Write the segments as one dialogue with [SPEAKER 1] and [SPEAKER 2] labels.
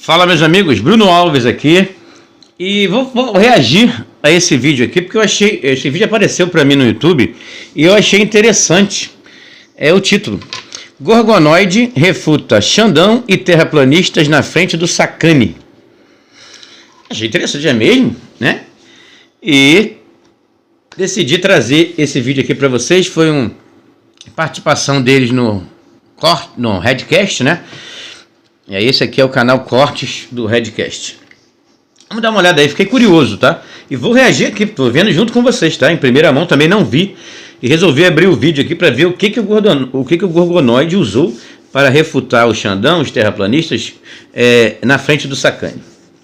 [SPEAKER 1] Fala, meus amigos, Bruno Alves aqui. E vou reagir a esse vídeo aqui, porque eu achei, esse vídeo apareceu para mim no YouTube e eu achei interessante. É o título: Gorgonoide refuta Xandão e terraplanistas na frente do Sacani. Achei interessante, é mesmo, né? E decidi trazer esse vídeo aqui para vocês. Foi uma participação deles no Redcast, né? E aí esse aqui é o canal Cortes do Redcast. Vamos dar uma olhada aí, fiquei curioso, tá? E vou reagir aqui, tô vendo junto com vocês, tá? Em primeira mão, também não vi. E resolvi abrir o vídeo aqui para ver o que o Gorgonoide usou para refutar o Xandão, os terraplanistas, na frente do Sacani.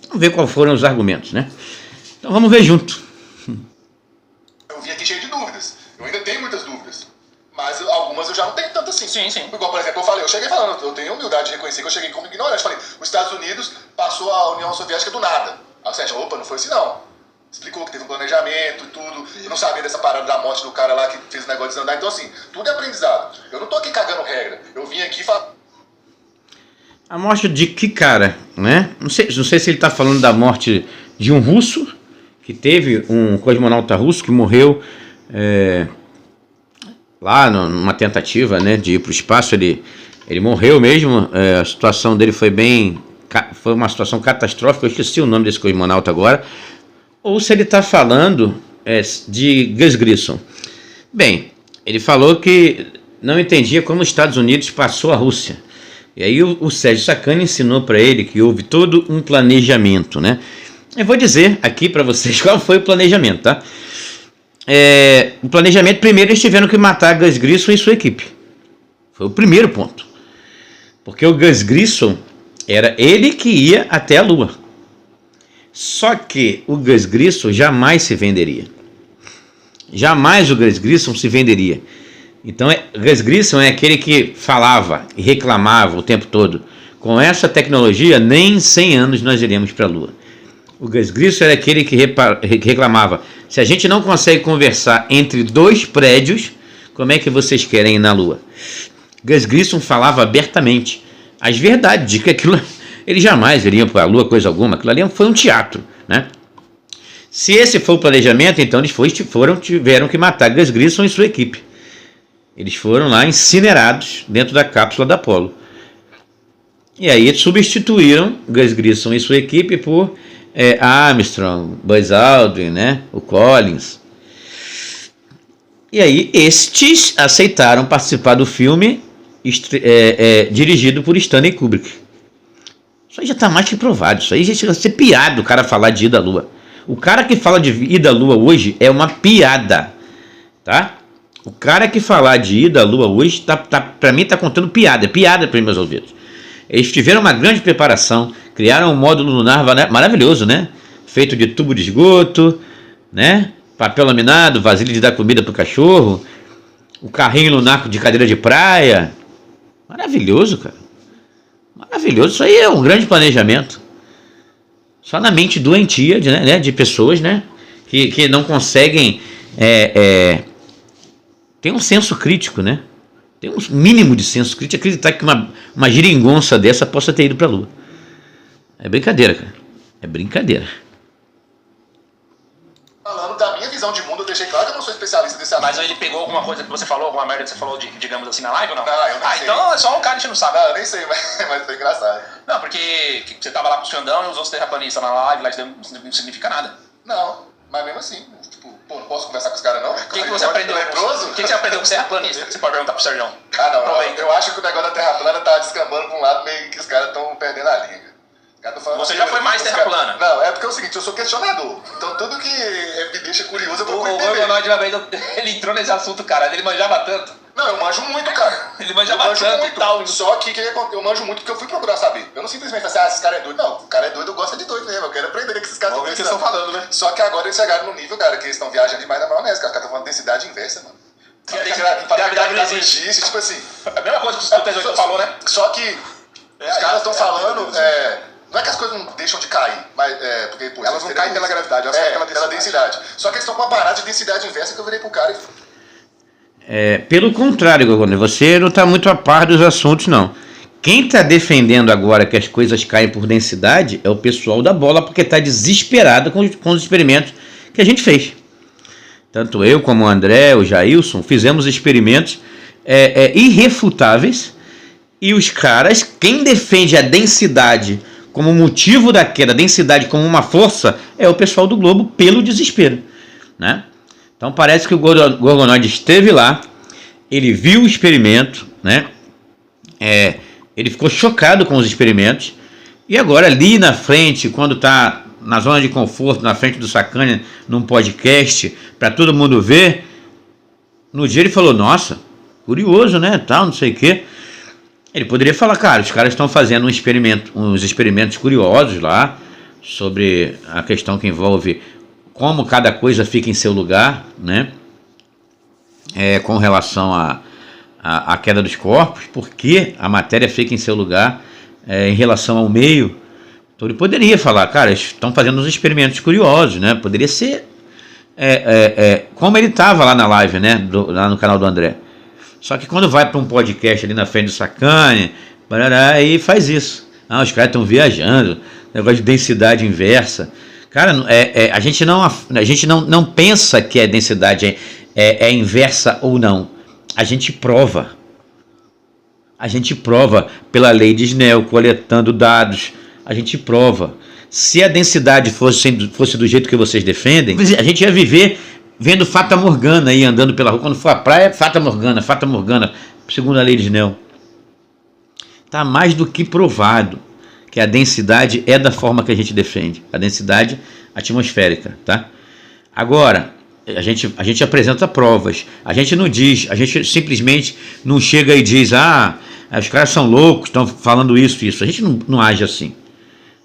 [SPEAKER 1] Vamos ver quais foram os argumentos, né? Então vamos ver junto.
[SPEAKER 2] Eu vim aqui cheio de dúvidas. Eu ainda tenho muitas dúvidas. Mas algumas eu já não tenho tanto assim.
[SPEAKER 3] Sim.
[SPEAKER 2] Igual, por exemplo, eu cheguei falando, eu tenho humildade de reconhecer que eu cheguei como ignorante. Falei, os Estados Unidos passou a União Soviética do nada. Aí você acha, opa, não foi assim não. Explicou que teve um planejamento e tudo. Eu não sabia dessa parada da morte do cara lá que fez o negócio de desandar. Então, assim, tudo é aprendizado. Eu não tô aqui cagando regra. Eu vim aqui falar.
[SPEAKER 1] A morte de que cara, né? Não sei se ele está falando da morte de um russo, que teve um cosmonauta russo que morreu lá numa tentativa, né, de ir para o espaço. Ele morreu mesmo. A situação dele foi uma situação catastrófica. Eu esqueci o nome desse cosmonauta agora. Ou se ele está falando de Gus Grissom. Bem, ele falou que não entendia como os Estados Unidos passou a Rússia. E aí o Sérgio Sacani ensinou para ele que houve todo um planejamento, né? Eu vou dizer aqui para vocês qual foi o planejamento, tá? O planejamento, primeiro eles tiveram que matar Gus Grissom e sua equipe. Foi o primeiro ponto. Porque o Gus Grissom era ele que ia até a Lua. Só que o Gus Grissom jamais se venderia. Jamais o Gus Grissom se venderia. Então, Gus Grissom é aquele que falava e reclamava o tempo todo: com essa tecnologia, nem 100 anos nós iremos para a Lua. O Gus Grissom era aquele que reclamava: se a gente não consegue conversar entre dois prédios, como é que vocês querem ir na Lua? Gus Grissom falava abertamente as verdades, de que aquilo, eles jamais iriam para a Lua, coisa alguma. Aquilo ali foi um teatro, né? Se esse foi o planejamento, então eles tiveram que matar Gus Grissom e sua equipe. Eles foram lá incinerados dentro da cápsula da Apollo. E aí substituíram Gus Grissom e sua equipe por Armstrong, Buzz Aldrin, né? O Collins. E aí estes aceitaram participar do filme dirigido por Stanley Kubrick. Isso aí já está mais que provado. Isso aí já chega a ser piada o cara falar de ir à Lua. O cara que fala de ir à Lua hoje é uma piada, tá? O cara que falar de ir à Lua hoje, para mim, está contando piada. É piada para meus ouvidos. Eles tiveram uma grande preparação, criaram um módulo lunar maravilhoso, né? Feito de tubo de esgoto, né? Papel laminado, vasilha de dar comida para o cachorro, o carrinho lunar de cadeira de praia. Maravilhoso, cara. Maravilhoso. Isso aí é um grande planejamento. Só na mente doentia de pessoas, né? Que não conseguem... Tem um senso crítico, né? Tem um mínimo de senso crítico, acreditar que uma geringonça dessa possa ter ido para a Lua. É brincadeira, cara. É brincadeira.
[SPEAKER 2] Falando da minha visão de mundo, eu deixei claro que eu não sou especialista desse assunto.
[SPEAKER 3] Mas ele pegou alguma coisa que você falou, alguma merda que você falou, digamos assim, na live ou não?
[SPEAKER 2] Não, eu não sei.
[SPEAKER 3] Então é só um cara enchendo o saco.
[SPEAKER 2] Não, eu nem sei, mas foi engraçado.
[SPEAKER 3] Não, porque você tava lá com o Xandão e os outros terraplanistas na live, lá não significa nada.
[SPEAKER 2] Não, mas mesmo assim, tipo, pô, não posso conversar com os caras não?
[SPEAKER 3] O que você aprendeu? O que você aprendeu com terraplanista? Você pode perguntar pro Sérgio.
[SPEAKER 2] Ah, não, eu acho que o negócio da Terra plana tá descambando pra um lado, meio que os caras estão perdendo a linha.
[SPEAKER 3] Você já foi mais terra plana?
[SPEAKER 2] Não, é porque é o seguinte, eu sou questionador. Então tudo que me deixa curioso eu vou entender.
[SPEAKER 3] O Gorgonoide, uma vez, ele entrou nesse assunto, cara, ele manjava tanto.
[SPEAKER 2] Não, eu manjo muito, cara.
[SPEAKER 3] Ele manjava tanto e tal.
[SPEAKER 2] Só que eu manjo muito porque eu fui procurar saber. Eu não simplesmente falei esse cara é doido. Não, o cara é doido, eu gosto de doido mesmo. Eu quero aprender o que esses caras estão falando, né? Só que agora eles chegaram no nível, cara, que eles estão viajando demais na maionese, cara. Os caras estão falando densidade inversa, mano.
[SPEAKER 3] Gravidade não existe.
[SPEAKER 2] Tipo assim.
[SPEAKER 3] A mesma coisa que o T8 falou, né?
[SPEAKER 2] Só que os caras estão falando... Não é que as coisas não deixam de cair, mas porque pô, elas não caem pela gravidade, elas caem pela densidade. Só que eles estão com uma parada de densidade inversa que eu virei pro cara e...
[SPEAKER 1] Pelo contrário, Gorgonoide, você não está muito a par dos assuntos, não. Quem está defendendo agora que as coisas caem por densidade é o pessoal da bola, porque está desesperado com os experimentos que a gente fez. Tanto eu como o André, o Jailson, fizemos experimentos irrefutáveis, e os caras, quem defende a densidade como motivo da queda, a densidade como uma força, é o pessoal do Globo pelo desespero, né? Então parece que o Gorgonoide esteve lá, ele viu o experimento, né? Ele ficou chocado com os experimentos, e agora ali na frente, quando está na zona de conforto, na frente do Sacani, num podcast, para todo mundo ver, no dia ele falou, nossa, curioso, né, tal, não sei o quê. Ele poderia falar, cara, os caras estão fazendo uns experimentos curiosos lá, sobre a questão que envolve como cada coisa fica em seu lugar, né, com relação à queda dos corpos, porque a matéria fica em seu lugar em relação ao meio. Então ele poderia falar, cara, estão fazendo uns experimentos curiosos, né? Poderia ser como ele estava lá na live, né? Lá no canal do André. Só que quando vai para um podcast ali na frente do Sacani, aí faz isso. Os caras estão viajando, negócio de densidade inversa. Cara, a gente não pensa que a densidade é inversa ou não. A gente prova. A gente prova pela lei de Snell, coletando dados. A gente prova. Se a densidade fosse do jeito que vocês defendem, a gente ia viver vendo Fata Morgana aí, andando pela rua. Quando for à praia, Fata Morgana, segundo a lei de Snell. Está mais do que provado que a densidade é da forma que a gente defende. A densidade atmosférica, tá? Agora, a gente apresenta provas. A gente não diz, a gente simplesmente não chega e diz, os caras são loucos, estão falando isso. A gente não age assim.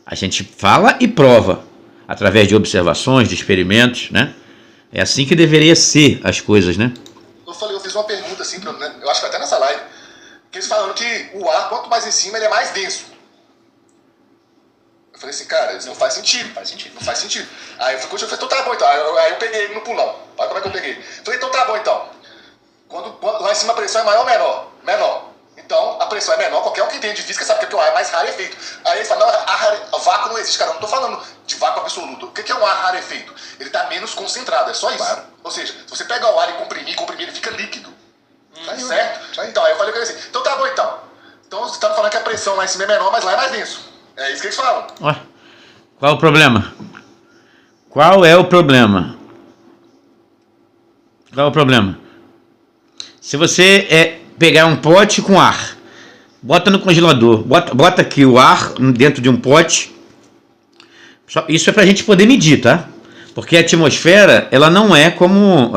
[SPEAKER 1] A gente fala e prova, através de observações, de experimentos, né? É assim que deveria ser as coisas, né?
[SPEAKER 2] Eu fiz uma pergunta assim, eu acho que até nessa live, que eles falando que o ar, quanto mais em cima, ele é mais denso. Eu falei assim, cara, isso não faz sentido. Não faz sentido. Aí eu falei, então tá bom então. Aí eu peguei ele no pulão. Olha como é que eu peguei. Falei, então tá bom então. Quando lá em cima a pressão é maior ou menor? Menor. Então, a pressão é menor, qualquer um que entende de física sabe que o ar é mais rarefeito. Aí ele fala, não, vácuo não existe, cara, eu não tô falando de vácuo absoluto. O que é um ar rarefeito? Ele tá menos concentrado, é só isso. Claro. Ou seja, se você pega o ar e comprimir, ele fica líquido. Certo? Então, aí eu falei com ele assim, então tá bom então. Então você tá falando que a pressão lá em cima é menor, mas lá é mais denso. É isso que eles falam.
[SPEAKER 1] Qual o problema? Qual é o problema? Se você pegar um pote com ar, bota no congelador, bota aqui o ar dentro de um pote. Isso é para a gente poder medir, tá? Porque a atmosfera, ela não é como...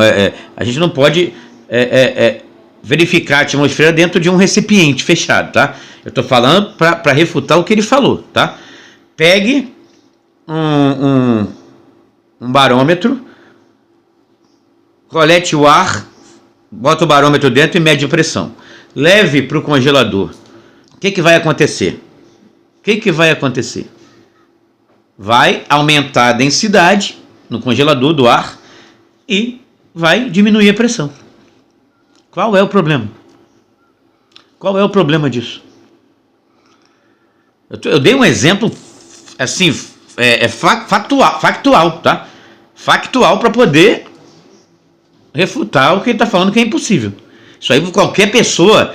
[SPEAKER 1] a gente não pode verificar a atmosfera dentro de um recipiente fechado, tá? Eu estou falando para refutar o que ele falou, tá? Pegue um barômetro, colete o ar, bota o barômetro dentro e mede a pressão. Leve para o congelador. O que vai acontecer? Vai aumentar a densidade no congelador do ar e vai diminuir a pressão. Qual é o problema? Qual é o problema disso? Eu dei um exemplo assim, factual, tá? Factual para poder refutar o que ele está falando que é impossível. Isso aí qualquer pessoa,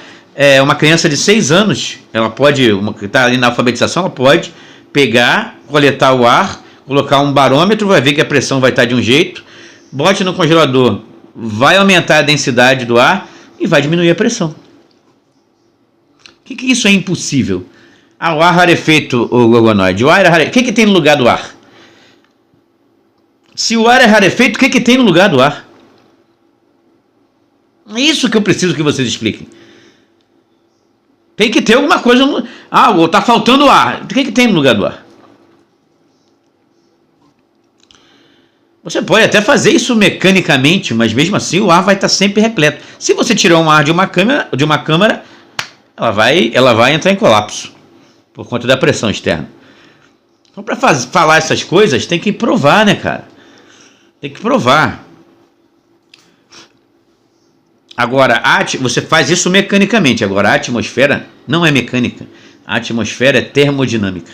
[SPEAKER 1] uma criança de 6 anos, ela pode, que está ali na alfabetização, ela pode pegar, coletar o ar, colocar um barômetro, vai ver que a pressão vai estar de um jeito, bote no congelador, vai aumentar a densidade do ar e vai diminuir a pressão. Que isso é impossível? O ar rarefeito, o Gorgonoide. O ar é rarefeito. O que tem no lugar do ar? Se o ar é rarefeito, o que tem no lugar do ar? É isso que eu preciso que vocês expliquem. Tem que ter alguma coisa. Está faltando ar. O que tem no lugar do ar? Você pode até fazer isso mecanicamente, mas mesmo assim o ar vai estar sempre repleto. Se você tirar um ar de uma câmara, ela vai entrar em colapso por conta da pressão externa. Então, para falar essas coisas, tem que provar, né, cara? Tem que provar. Agora, você faz isso mecanicamente. Agora, a atmosfera não é mecânica. A atmosfera é termodinâmica.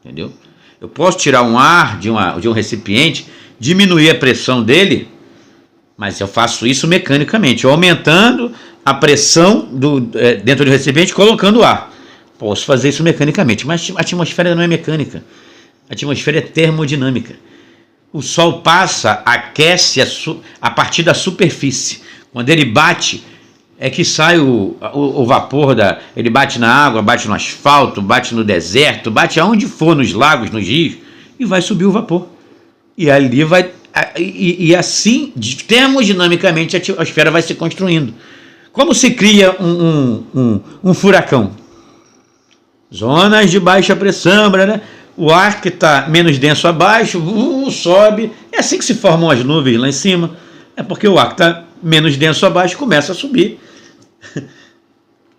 [SPEAKER 1] Entendeu? Eu posso tirar um ar de um recipiente, diminuir a pressão dele, mas eu faço isso mecanicamente, aumentando a pressão dentro do recipiente, colocando ar. Posso fazer isso mecanicamente, mas a atmosfera não é mecânica. A atmosfera é termodinâmica. O Sol passa, aquece a partir da superfície. Quando ele bate, é que sai o vapor, ele bate na água, bate no asfalto, bate no deserto, bate aonde for, nos lagos, nos rios, e vai subir o vapor. E ali vai... E assim, termodinamicamente, a atmosfera vai se construindo. Como se cria um furacão? Zonas de baixa pressão, né? O ar que está menos denso abaixo, sobe. É assim que se formam as nuvens lá em cima. É porque o ar que está menos denso abaixo começa a subir.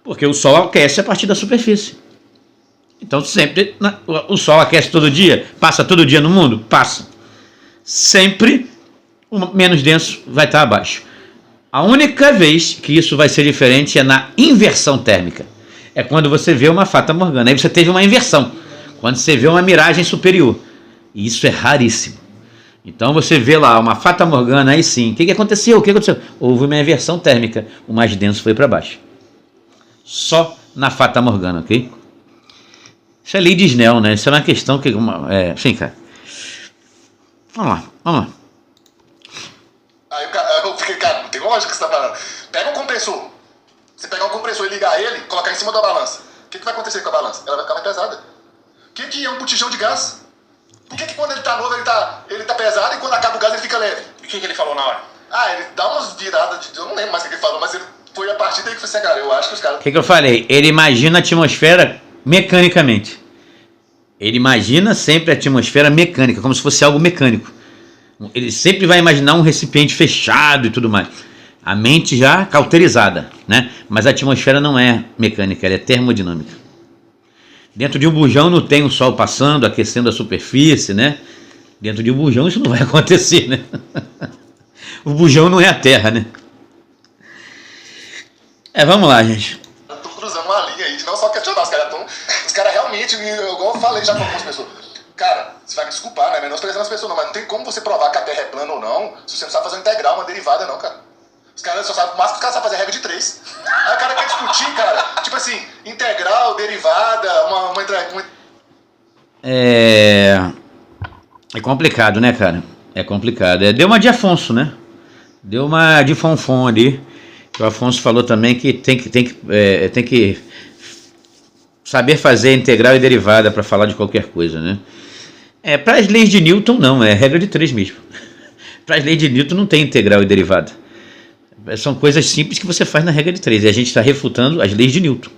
[SPEAKER 1] Porque o Sol aquece a partir da superfície. Então sempre o Sol aquece todo dia? Passa todo dia no mundo? Passa. Sempre o menos denso vai estar abaixo. A única vez que isso vai ser diferente é na inversão térmica. É quando você vê uma fata morgana. Aí você teve uma inversão. Quando você vê uma miragem superior. E isso é raríssimo. Então você vê lá uma fata morgana, aí sim. O que aconteceu? O que aconteceu? Houve uma inversão térmica. O mais denso foi para baixo. Só na fata morgana, ok? Isso é lei de Snell, né? Isso é uma questão que... sim, cara. Vamos lá.
[SPEAKER 2] Aí eu fiquei, cara, não tem lógica que você tá falando. Pega um compressor. Você pegar um compressor e ligar ele, colocar em cima da balança. O que vai acontecer com a balança? Ela vai ficar mais pesada. O que é um botijão de gás? Por que quando ele tá novo ele tá pesado e quando acaba o gás ele fica leve?
[SPEAKER 3] E o que ele falou na hora?
[SPEAKER 2] Ele dá umas viradas eu não lembro mais o que ele falou, mas foi a partir daí que você, cara, eu acho que os caras...
[SPEAKER 1] O que eu falei? Ele imagina a atmosfera mecanicamente. Ele imagina sempre a atmosfera mecânica, como se fosse algo mecânico. Ele sempre vai imaginar um recipiente fechado e tudo mais. A mente já cauterizada, né? Mas a atmosfera não é mecânica, ela é termodinâmica. Dentro de um bujão não tem o Sol passando, aquecendo a superfície, né? Dentro de um bujão isso não vai acontecer, né? O bujão não é a Terra, né? Vamos lá, gente.
[SPEAKER 2] Eu tô cruzando uma linha aí de não só questionar, os caras realmente, igual eu falei já com algumas pessoas, cara, você vai me desculpar, né? Menosprezando as pessoas não, mas não tem como você provar que a Terra é plana ou não, se você não sabe fazer uma integral, uma derivada não, cara. Os caras só sabem, o máximo que os caras sabem fazer é regra de 3. Aí o cara quer discutir, cara, tipo assim, integral, derivada, uma
[SPEAKER 1] É complicado, né, cara? É complicado. Deu uma de Afonso, né? Deu uma de Fonfon ali. O Afonso falou também que tem que saber fazer integral e derivada para falar de qualquer coisa, né? Para as leis de Newton, não. É regra de 3 mesmo. Para as leis de Newton não tem integral e derivada. São coisas simples que você faz na regra de 3. E a gente está refutando as leis de Newton.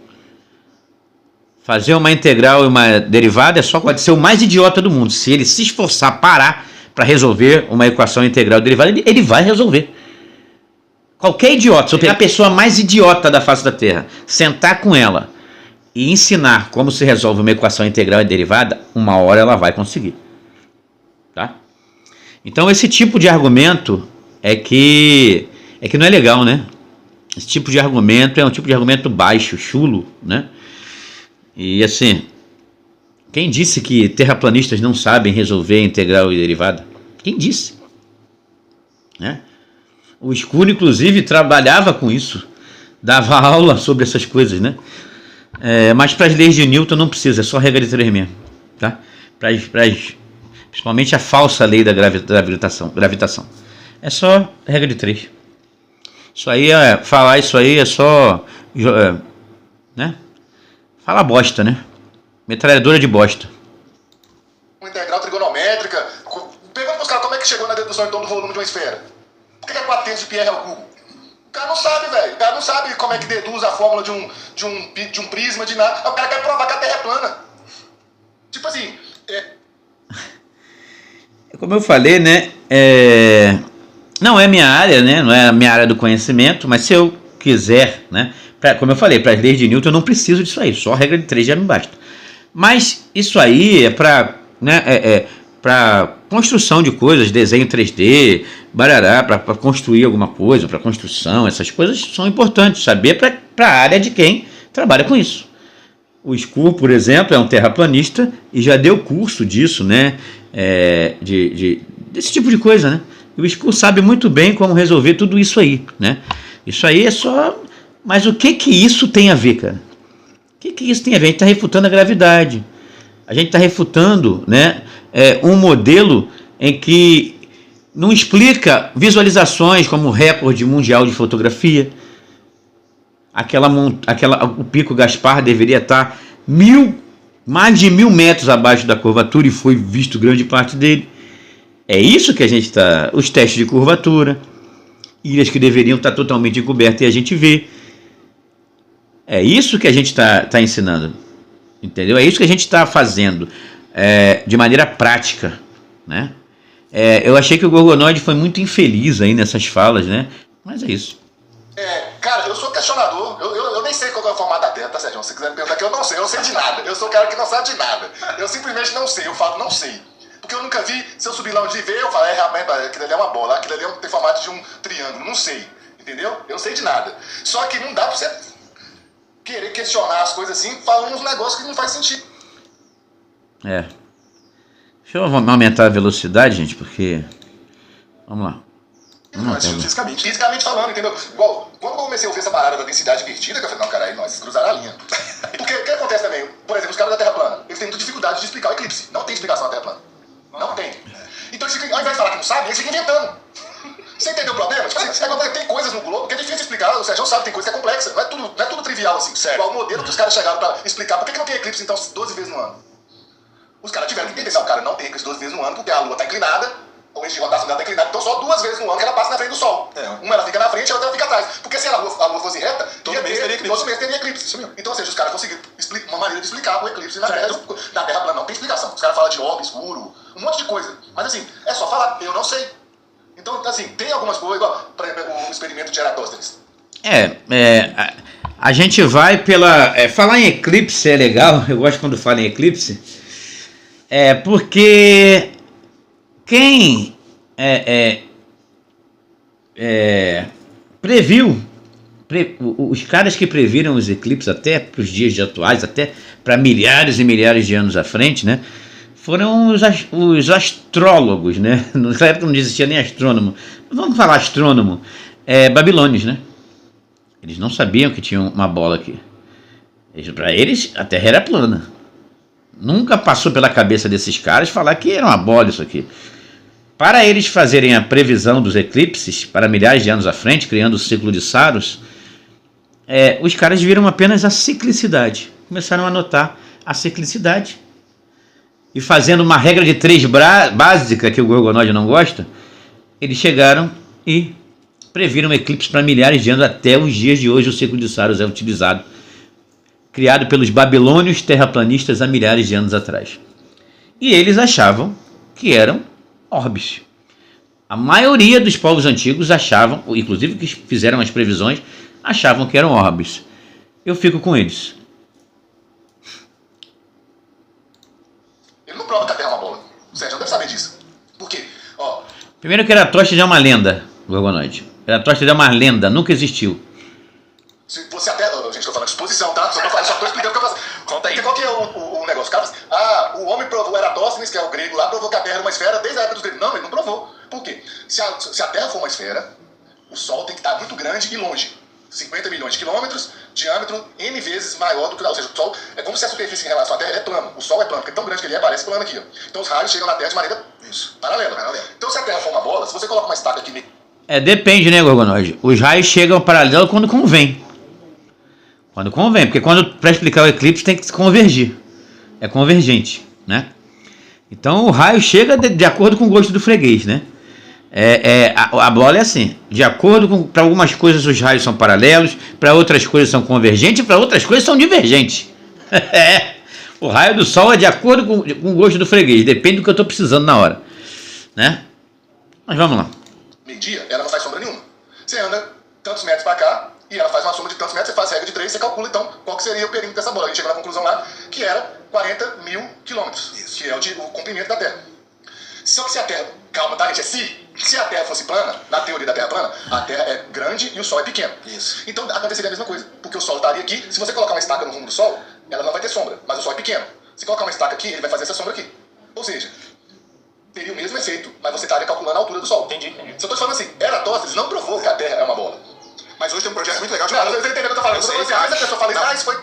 [SPEAKER 1] Fazer uma integral e uma derivada pode ser o mais idiota do mundo. Se ele se esforçar, parar para resolver uma equação integral e derivada, ele vai resolver. Qualquer idiota, se eu pegar a pessoa mais idiota da face da Terra, sentar com ela e ensinar como se resolve uma equação integral e derivada, uma hora ela vai conseguir. Tá? Então esse tipo de argumento é que não é legal, né? Esse tipo de argumento é um tipo de argumento baixo, chulo, né? E assim, quem disse que terraplanistas não sabem resolver integral e derivada? Quem disse? Né? O Escuro, inclusive, trabalhava com isso, dava aula sobre essas coisas, né? Mas para as leis de Newton não precisa, é só regra de 3 mesmo, tá? Principalmente a falsa lei da gravitação. É só regra de 3. Isso aí falar isso aí é só, né? Fala bosta, né? Metralhadora de bosta.
[SPEAKER 2] Uma integral trigonométrica. Pergunta pros caras como é que chegou na dedução então do volume de uma esfera. Por que é 400 de Pierre ao cubo? O cara não sabe, velho. O cara não sabe como é que deduz a fórmula de um prisma, de nada. O cara quer provar que a Terra é plana. Tipo assim...
[SPEAKER 1] Como eu falei, né? Não é minha área, né? Não é a minha área do conhecimento, mas se eu quiser, né? Como eu falei, para as leis de Newton eu não preciso disso aí, só a regra de 3 já me basta. Mas isso aí é para, né, para construção de coisas, desenho 3D, barará, para construir alguma coisa, para construção, essas coisas são importantes, saber para a área de quem trabalha com isso. O Scur, por exemplo, é um terraplanista e já deu curso disso, né? Desse tipo de coisa, né? E o Scur sabe muito bem como resolver tudo isso aí, né? Isso aí é só... Mas o que isso tem a ver, cara? O que isso tem a ver? A gente está refutando a gravidade. A gente está refutando, né, um modelo em que não explica visualizações como o recorde mundial de fotografia. O Pico Gaspar deveria estar mais de 1000 metros abaixo da curvatura e foi visto grande parte dele. É isso que a gente está... Os testes de curvatura, ilhas que deveriam estar totalmente encobertas e a gente vê. É isso que a gente está ensinando, entendeu? É isso que a gente está fazendo de maneira prática, né? Eu achei que o Gorgonoide foi muito infeliz aí nessas falas, né? Mas é isso.
[SPEAKER 2] Cara, eu sou questionador, eu nem sei qual é o formato da Terra, tá, Sérgio? Se você quiser me perguntar que eu sei de nada. Eu sou o cara que não sabe de nada. Eu simplesmente não sei, eu falo não sei. Porque eu nunca vi, se eu subir lá onde ver, eu falo, realmente, aquilo ali é uma bola, aquilo ali tem formato de um triângulo, não sei, entendeu? Eu não sei de nada. Só que não dá pra você querer questionar as coisas assim, falando uns negócios que não faz sentido.
[SPEAKER 1] Deixa eu aumentar a velocidade, gente, porque... Vamos lá.
[SPEAKER 2] Mas fisicamente falando, entendeu? Igual, quando eu comecei a ouvir essa parada da densidade invertida, que eu falei, não, cara, aí nós cruzaram a linha. Porque o que acontece também? Por exemplo, os caras da Terra plana, eles têm muita dificuldade de explicar o eclipse. Não tem explicação na Terra plana. Não tem. Então, eles ficam, ao invés de falar que não sabem, eles ficam inventando. Você entendeu o problema? Tipo assim, tem coisas no globo que é difícil de explicar, o Sérgio sabe, tem coisa que é complexa. Não é tudo trivial assim. Certo. Igual o modelo que os caras chegaram pra explicar por que não tem eclipse, então, 12 vezes no ano. Os caras tiveram que entender, cara, não tem eclipse 12 vezes no ano porque a Lua tá inclinada, o eixo de rotação dela tá inclinado, então só 2 vezes no ano que ela passa na frente do Sol. Uma ela fica na frente e a outra ela fica atrás. Porque se a Lua fosse reta, todo mês teria eclipse. Então, ou seja, os caras conseguiram uma maneira de explicar o eclipse na Terra plana. Não tem explicação. Os caras falam de orbe escuro, um monte de coisa. Mas assim, é só falar, eu não sei. Então, assim, tem algumas coisas, igual o experimento de Eratóstenes.
[SPEAKER 1] A gente vai pela... falar em eclipse é legal, eu gosto quando fala em eclipse, porque quem previu, os caras que previram os eclipses até para os dias atuais, até para milhares e milhares de anos à frente, né? Foram os astrólogos, né? Naquela época não existia nem astrônomo. Vamos falar astrônomo. Babilônios, né? Eles não sabiam que tinha uma bola aqui. Para eles, a Terra era plana. Nunca passou pela cabeça desses caras falar que era uma bola isso aqui. Para eles fazerem a previsão dos eclipses para milhares de anos à frente, criando o ciclo de Saros, os caras viram apenas a ciclicidade. Começaram a notar a ciclicidade. E fazendo uma regra de 3 básica, que o Gorgonoide não gosta, eles chegaram e previram eclipse para milhares de anos, até os dias de hoje o ciclo de Saros é utilizado, criado pelos babilônios terraplanistas há milhares de anos atrás. E eles achavam que eram orbes. A maioria dos povos antigos achavam, inclusive que fizeram as previsões, achavam que eram orbes. Eu fico com eles.
[SPEAKER 2] Ele não prova que a Terra é uma bola. O Sérgio não deve saber disso. Por quê?
[SPEAKER 1] Primeiro que Eratóstenes é uma lenda, Gorgonoide. Eratóstenes é uma lenda, nunca existiu.
[SPEAKER 2] Se você até... Gente, estou falando de exposição, tá? Só estou explicando o que eu faço. Conta aí. Qual que é o negócio? O cara fala assim, o homem provou, Eratóstenes, que é o grego lá, provou que a Terra era uma esfera desde a época dos gregos. Não, ele não provou. Por quê? Se a Terra for uma esfera, o Sol tem que estar muito grande e longe. 50 milhões de quilômetros, diâmetro N vezes maior do que... Ou seja, o Sol é como se a superfície em relação à Terra é plano. O Sol é plano, porque é tão grande que ele parece plano aqui. Ó. Então os raios chegam na Terra de maneira paralela. Então se a Terra for uma bola, se você coloca uma estaca aqui...
[SPEAKER 1] Depende, né, Gorgonoide? Os raios chegam paralelo quando convém. Quando convém, porque para explicar o eclipse tem que se convergir. É convergente, né? Então o raio chega de acordo com o gosto do freguês, né? A bola é assim, de acordo com... Para algumas coisas os raios são paralelos, para outras coisas são convergentes, para outras coisas são divergentes. O raio do Sol é de acordo com o gosto do freguês, depende do que eu estou precisando na hora, né? Mas vamos lá.
[SPEAKER 2] Meio-dia, ela não faz sombra nenhuma. Você anda tantos metros para cá e ela faz uma sombra de tantos metros, você faz a regra de 3, você calcula então qual que seria o perímetro dessa bola. A gente chegou na conclusão lá que era 40 mil quilômetros, que é o comprimento da Terra. Só que se a Terra... Calma, tá, gente? É se a Terra fosse plana, na teoria da Terra plana, a Terra é grande e o Sol é pequeno.
[SPEAKER 4] Isso.
[SPEAKER 2] Então aconteceria a mesma coisa, porque o Sol estaria aqui. Se você colocar uma estaca no rumo do Sol, ela não vai ter sombra, mas o Sol é pequeno. Se colocar uma estaca aqui, ele vai fazer essa sombra aqui. Ou seja, teria o mesmo efeito, mas você estaria calculando a altura do Sol.
[SPEAKER 3] Entendi.
[SPEAKER 2] Se eu tô te falando assim, Eratóstenes não provou que a Terra é uma bola.
[SPEAKER 4] Mas hoje tem um projeto muito legal
[SPEAKER 2] Não,
[SPEAKER 4] chamado...
[SPEAKER 2] você entendeu o que eu tô falando?
[SPEAKER 4] Eu
[SPEAKER 2] Eu tô
[SPEAKER 4] sei,
[SPEAKER 2] falando assim, mas a pessoa fala isso,
[SPEAKER 4] não.
[SPEAKER 2] isso foi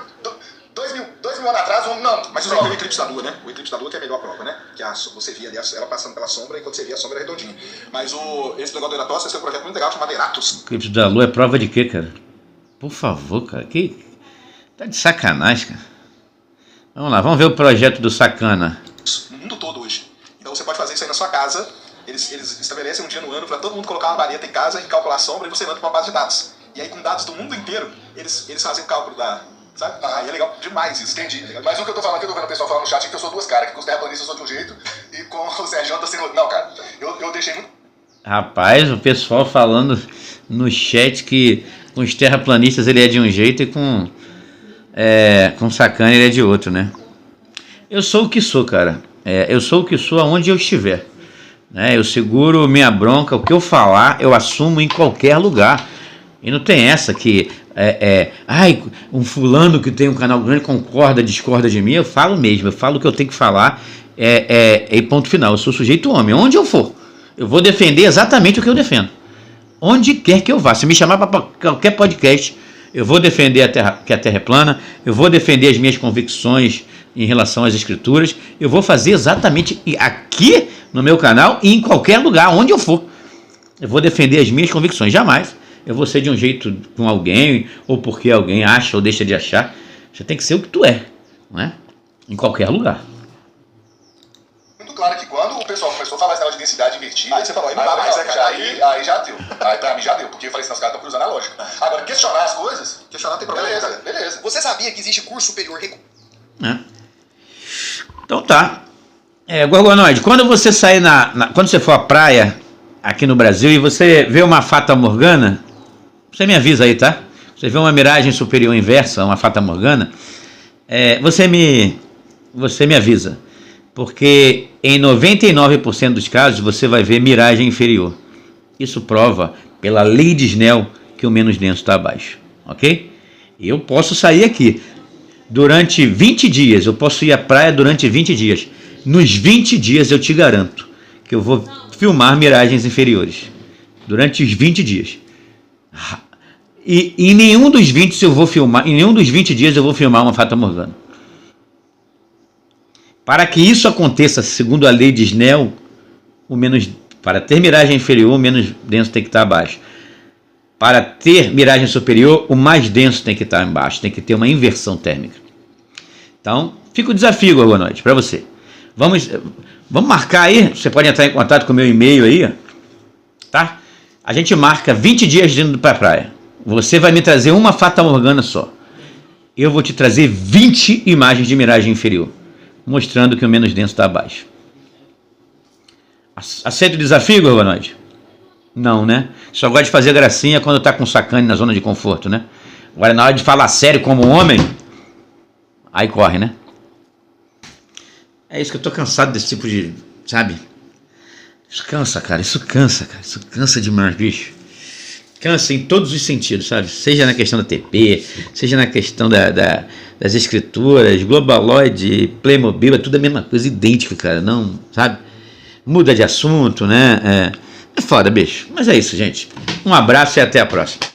[SPEAKER 2] 2 mil anos atrás, não.
[SPEAKER 4] Mas você tem o eclipse da Lua, né? O eclipse da Lua que é a melhor prova, né? Que você via ali ela passando pela sombra, enquanto você via a sombra redondinha. Mas esse negócio do Eratóstenes tem um projeto muito legal chamado Eratos.
[SPEAKER 1] O eclipse da Lua é prova de quê, cara? Por favor, cara. Tá de sacanagem, cara. Vamos lá, vamos ver o projeto do Sacana.
[SPEAKER 4] No mundo todo hoje. Então você pode fazer isso aí na sua casa. Eles estabelecem um dia no ano para todo mundo colocar uma vareta em casa e calcular a sombra e você manda para uma base de dados. E aí com dados do mundo inteiro, eles fazem o cálculo da... Sabe? Aí é legal demais isso.
[SPEAKER 2] Entendi. Mas o que eu tô falando aqui, eu tô vendo o pessoal falando no chat que eu sou duas caras, que com os terraplanistas eu sou de um jeito e com o Sérgio eu tô sendo outro. Não, cara, eu deixei muito...
[SPEAKER 1] Rapaz, o pessoal falando no chat que com os terraplanistas ele é de um jeito e com o Sacana ele é de outro, né? Eu sou o que sou, cara. Eu sou o que sou aonde eu estiver. Né? Eu seguro minha bronca, o que eu falar eu assumo em qualquer lugar. E não tem essa que... um fulano que tem um canal grande concorda, discorda de mim. Eu falo mesmo, eu falo o que eu tenho que falar. E ponto final. Eu sou sujeito homem, onde eu for. Eu vou defender exatamente o que eu defendo. Onde quer que eu vá. Se me chamar para qualquer podcast, eu vou defender que a Terra é plana, eu vou defender as minhas convicções em relação às escrituras, eu vou fazer exatamente aqui no meu canal e em qualquer lugar, onde eu for. Eu vou defender as minhas convicções. Jamais eu vou ser de um jeito com alguém, ou porque alguém acha ou deixa de achar. Você tem que ser o que tu é, não é? Em qualquer lugar.
[SPEAKER 2] Muito claro que quando o pessoal começou a falar esse negócio de densidade invertida,
[SPEAKER 4] Aí você falou, aí não dá mais,
[SPEAKER 2] aí já deu. Aí pra mim já deu, porque eu falei assim, os caras estão cruzando a lógica. Agora, questionar as coisas,
[SPEAKER 4] Questionar tem problema.
[SPEAKER 2] beleza.
[SPEAKER 4] Você sabia que existe curso superior
[SPEAKER 1] Então tá. Gorgonoide, quando você sair quando você for à praia aqui no Brasil e você vê uma Fata Morgana, você me avisa aí, tá? Você vê uma miragem superior inversa, uma Fata Morgana, você me avisa. Porque em 99% dos casos você vai ver miragem inferior. Isso prova, pela lei de Snell, que o menos denso está abaixo. Ok? Eu posso sair aqui durante 20 dias, eu posso ir à praia durante 20 dias. Nos 20 dias eu te garanto que eu vou filmar miragens inferiores. Durante os 20 dias. E em nenhum dos 20 dias eu vou filmar uma Fata Morgana. Para que isso aconteça, segundo a lei de Snell, para ter miragem inferior, o menos denso tem que estar abaixo. Para ter miragem superior, o mais denso tem que estar embaixo. Tem que ter uma inversão térmica. Então, fica o desafio, Gorgonoide, para você. Vamos marcar aí. Você pode entrar em contato com o meu e-mail aí, tá? A gente marca 20 dias indo para a praia. Você vai me trazer uma Fata Morgana só. Eu vou te trazer 20 imagens de miragem inferior, mostrando que o menos denso está abaixo. Aceita o desafio, Gorgonoide? Não, né? Só gosta de fazer gracinha quando tá com sacane na zona de conforto, né? Agora, na hora de falar sério como homem, aí corre, né? É isso que eu tô cansado desse tipo de... Sabe? Isso cansa, cara. Isso cansa demais, bicho. Cansa em todos os sentidos, sabe? Seja na questão da TP, seja na questão das escrituras, Globaloid, Playmobil, é tudo a mesma coisa, idêntica, cara. Não, sabe? Muda de assunto, né? É foda, bicho. Mas é isso, gente. Um abraço e até a próxima.